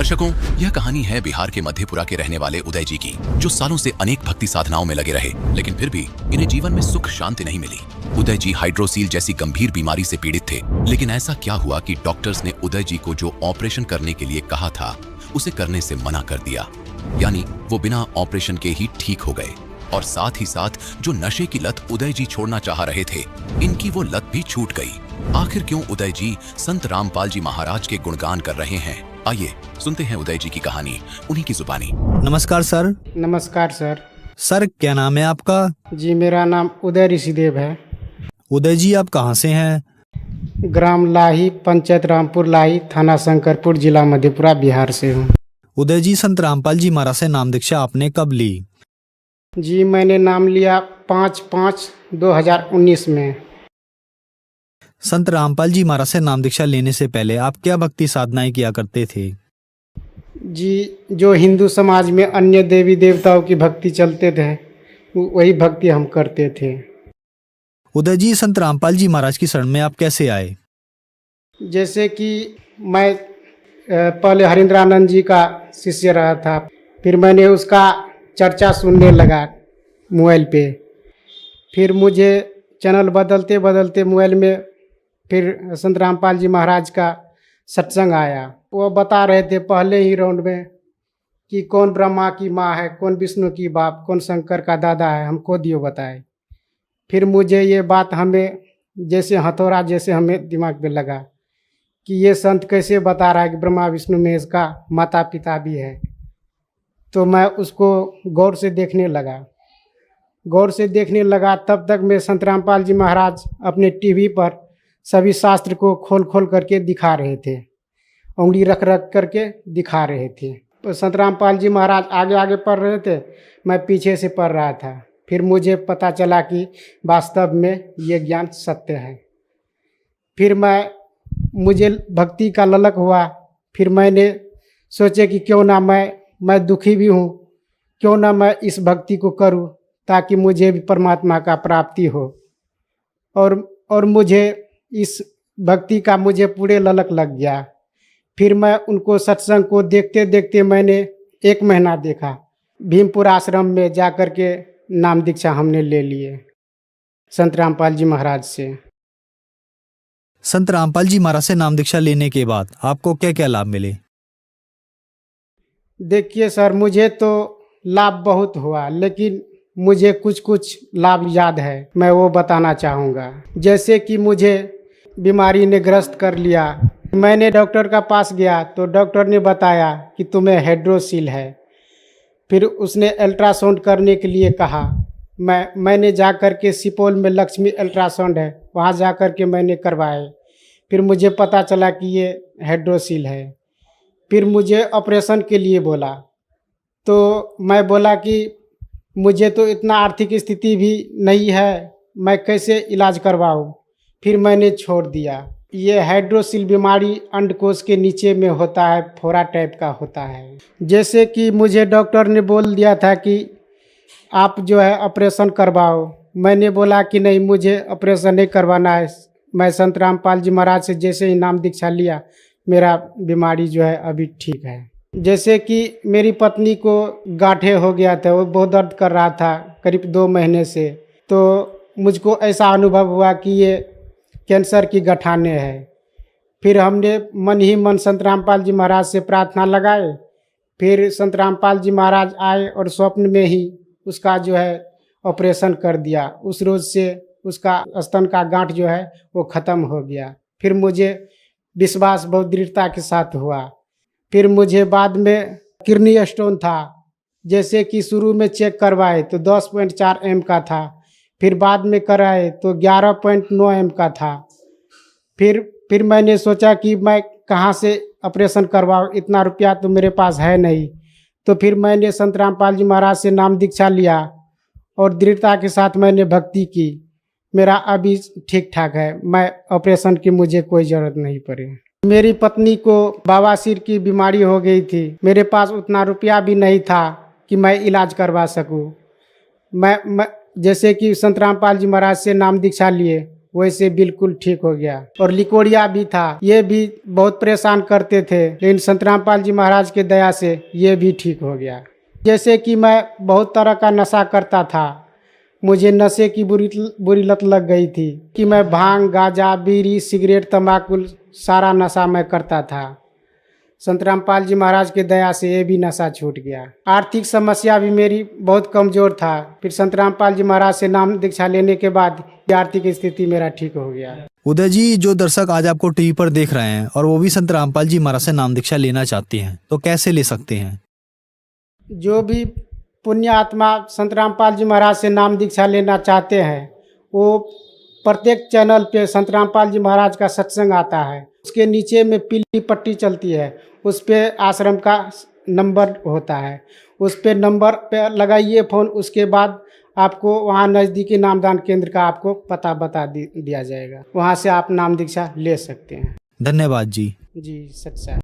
दर्शकों, यह कहानी है बिहार के मधेपुरा के रहने वाले उदय जी की, जो सालों से अनेक भक्ति साधनाओं में लगे रहे, लेकिन फिर भी इन्हें जीवन में सुख शांति नहीं मिली। उदय जी हाइड्रोसील जैसी गंभीर बीमारी से पीड़ित थे, लेकिन ऐसा क्या हुआ कि डॉक्टर्स ने उदय जी को जो ऑपरेशन करने के लिए कहा था उसे करने से मना कर दिया, यानी वो बिना ऑपरेशन के ही ठीक हो गए। और साथ ही साथ जो नशे की लत उदय जी छोड़ना चाह रहे थे, इनकी वो लत भी छूट गई। आखिर क्यों उदय जी संत रामपाल जी महाराज के गुणगान कर रहे हैं? आइए सुनते हैं उदय जी की कहानी उन्हीं की जुबानी। नमस्कार सर। नमस्कार सर। सर क्या नाम है आपका? जी मेरा नाम उदय ऋषिदेव है। उदय जी आप कहाँ से हैं? ग्राम लाही, पंचायत रामपुर लाही, थाना शंकरपुर, जिला मधेपुरा, बिहार से हूँ। उदय जी संत रामपाल जी महाराज से नाम दीक्षा आपने कब ली? जी मैंने नाम लिया 5/5/2019 में। संत रामपाल जी महाराज से नाम दीक्षा लेने से पहले आप क्या भक्ति साधनाएं किया करते थे? जी जो हिंदू समाज में अन्य देवी देवताओं की भक्ति चलते थे, वही भक्ति हम करते थे। उदय जी संत रामपाल जी महाराज की शरण में आप कैसे आए? जैसे कि मैं पहले हरिंद्रानंद जी का शिष्य रहा था, फिर मैंने उसका चर्चा सुनने लगा मोबाइल पे। फिर मुझे चैनल बदलते बदलते मोबाइल में फिर संत रामपाल जी महाराज का सत्संग आया। वो बता रहे थे पहले ही राउंड में कि कौन ब्रह्मा की माँ है, कौन विष्णु की बाप, कौन शंकर का दादा है, हमको दियो बताए। फिर मुझे ये बात हमें जैसे हथौड़ा जैसे हमें दिमाग पे लगा कि ये संत कैसे बता रहा है कि ब्रह्मा विष्णु में इसका माता पिता भी है। तो मैं उसको गौर से देखने लगा। तब तक मैं संत रामपाल जी महाराज अपने टीवी पर सभी शास्त्र को खोल खोल करके दिखा रहे थे, उंगली रख रख करके दिखा रहे थे। तो संत रामपाल जी महाराज आगे आगे पढ़ रहे थे, मैं पीछे से पढ़ रहा था। फिर मुझे पता चला कि वास्तव में ये ज्ञान सत्य है। फिर मुझे भक्ति का ललक हुआ। फिर मैंने सोचे कि क्यों ना मैं दुखी भी हूँ, क्यों ना मैं इस भक्ति को करूँ ताकि मुझे भी परमात्मा का प्राप्ति हो। और मुझे इस भक्ति का मुझे पूरे ललक लग गया। फिर मैं उनको सत्संग को देखते देखते मैंने 1 महीना देखा। भीमपुर आश्रम में जा कर के नाम दीक्षा हमने ले लिए संत रामपाल जी महाराज से। संत रामपाल जी महाराज से नाम दीक्षा लेने के बाद आपको क्या क्या लाभ मिले? देखिए सर, मुझे तो लाभ बहुत हुआ, लेकिन मुझे कुछ कुछ लाभ याद है, मैं वो बताना चाहूँगा। जैसे कि मुझे बीमारी ने ग्रस्त कर लिया। मैंने डॉक्टर का पास गया तो डॉक्टर ने बताया कि तुम्हें हाइड्रोसील है। फिर उसने अल्ट्रासाउंड करने के लिए कहा। मैंने जा कर के सुपौल में लक्ष्मी अल्ट्रासाउंड है, वहाँ जा कर के मैंने करवाए। फिर मुझे पता चला कि ये हाइड्रोसील है। फिर मुझे ऑपरेशन के लिए बोला, तो मैं बोला कि मुझे तो इतना आर्थिक स्थिति भी नहीं है, मैं कैसे इलाज करवाऊँ। फिर मैंने छोड़ दिया। ये हाइड्रोसील बीमारी अंडकोश के नीचे में होता है, फोड़ा टाइप का होता है। जैसे कि मुझे डॉक्टर ने बोल दिया था कि आप जो है ऑपरेशन करवाओ। मैंने बोला कि नहीं, मुझे ऑपरेशन नहीं करवाना है। मैं संत रामपाल जी महाराज से जैसे ही नाम दीक्षा लिया, मेरा बीमारी जो है अभी ठीक है। जैसे कि मेरी पत्नी को गांठे हो गया था, वो बहुत दर्द कर रहा था करीब 2 महीने से। तो मुझको ऐसा अनुभव हुआ कि ये कैंसर की गठाने है। फिर हमने मन ही मन संत रामपाल जी महाराज से प्रार्थना लगाए। फिर संत रामपाल जी महाराज आए और स्वप्न में ही उसका जो है ऑपरेशन कर दिया। उस रोज़ से उसका स्तन का गांठ जो है वो ख़त्म हो गया। फिर मुझे विश्वास बहुत दृढ़ता के साथ हुआ। फिर मुझे बाद में किडनी स्टोन था। जैसे कि शुरू में चेक करवाए तो 10.4 एम का था, फिर बाद में कराए तो 11.9 एम का था। फिर मैंने सोचा कि मैं कहाँ से ऑपरेशन करवाऊँ, इतना रुपया तो मेरे पास है नहीं। तो फिर मैंने संत रामपाल जी महाराज से नाम दीक्षा लिया और दृढ़ता के साथ मैंने भक्ति की। मेरा अभी ठीक ठाक है, मैं ऑपरेशन की मुझे कोई ज़रूरत नहीं पड़ी। मेरी पत्नी को बवासीर की बीमारी हो गई थी। मेरे पास उतना रुपया भी नहीं था कि मैं इलाज करवा सकूं। मैं जैसे कि संत रामपाल जी महाराज से नाम दीक्षा लिए वैसे बिल्कुल ठीक हो गया। और लिकोड़िया भी था, ये भी बहुत परेशान करते थे, लेकिन संत रामपाल जी महाराज के दया से ये भी ठीक हो गया। जैसे कि मैं बहुत तरह का नशा करता था, मुझे नशे की बुरी लत लग गई थी कि मैं भांग, गांजा, बीड़ी, सिगरेट, तंबाकू सारा नशा मैं करता था। संत रामपाल जी महाराज के दया से ये भी नशा छूट गया। आर्थिक समस्या भी मेरी बहुत कमज़ोर था, फिर संत रामपाल जी महाराज से नाम दीक्षा लेने के बाद ये आर्थिक स्थिति मेरा ठीक हो गया। उदय जी, जो दर्शक आज आपको टीवी पर देख रहे हैं और वो भी संत रामपाल जी महाराज से नाम दीक्षा लेना चाहते हैं, तो कैसे ले सकते हैं? जो भी पुण्य आत्मा संत रामपाल जी महाराज से नाम दीक्षा लेना चाहते हैं, वो प्रत्येक चैनल पे संत रामपाल जी महाराज का सत्संग आता है, उसके नीचे में पीली पट्टी चलती है, उस पे आश्रम का नंबर होता है, उस पे नंबर पे लगाइए फ़ोन। उसके बाद आपको वहाँ नज़दीकी नामदान केंद्र का आपको पता बता दिया जाएगा, वहाँ से आप नाम दीक्षा ले सकते हैं। धन्यवाद जी। जी सच्चा।